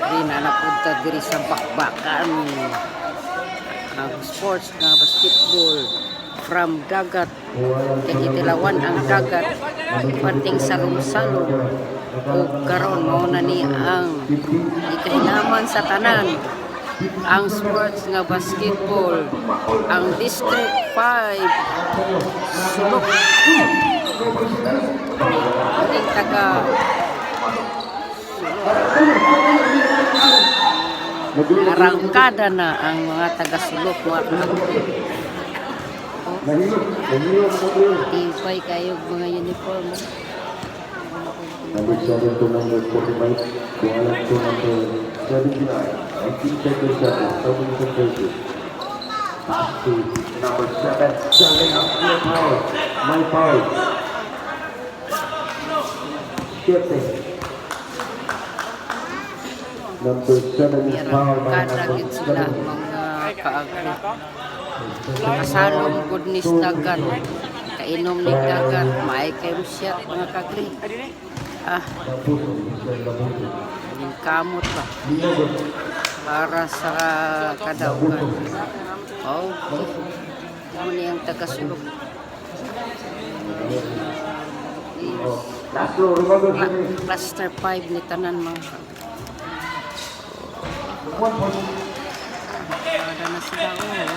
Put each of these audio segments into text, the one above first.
kaagri na napunta diri sa bakbakan ang sports nga basketball from dagat kay tilawan ang dagat pating salong-salong o karon mao na ni ang ikahilaman sa tanan ang sports nga basketball ang District 5 sulok ating taga arangkada na ang mga taga-sulok mga tibay kayo mga uniform Number 7 to number 45, Kuala to number 79, 19 seconds left, 7 pass to number 7, selling up clear power, my power, shifting. Number 7 is power by arangkada number gid sila 7. mga kaagri kasalong good ni dagat kainom ni dagat may kayo siya mga kaagri yung kamot ba para sa kadaugan okay muna yung taga-sulok cluster 5 ni tanan mga ada na sila ada sila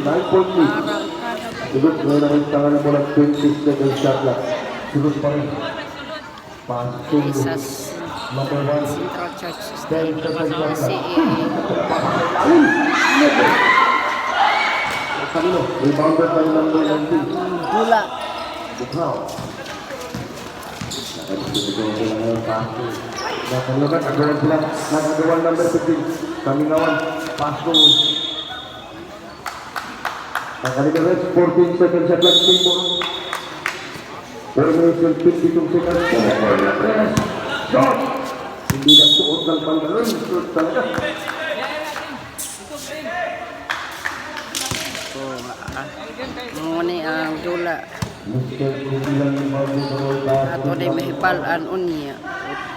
9.3. Sigurd na naman tangan mo ng 20 seconds shot lang. Sigurd pa rin. Pass to Isas number 1. Central Church 10 seconds shot si lang. Kanino? Rebounded by number 19. Dula Bukaw. Nagagawa sila ngayon pass to. Nakalugan, agawan sila. Nagagawa number 15. Kamingawan. Pass to. Nakalimutan 14 seconds shot lang. Formation 52 seconds. Shot! Hindi na suot ng pantalon. Shot talaga. muna ang dula ato na mahipalan unya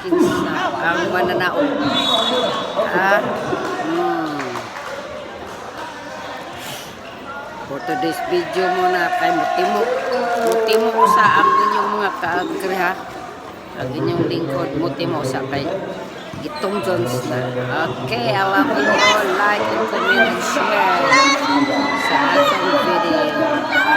kinsa ang mananao for today's video muna kay mutimo sa ang inyong mga kaagri ha ang inyong lingkod mutimo sa kay Gitong Jones na. Okay, I love you all. Like and comment and share sa atong video.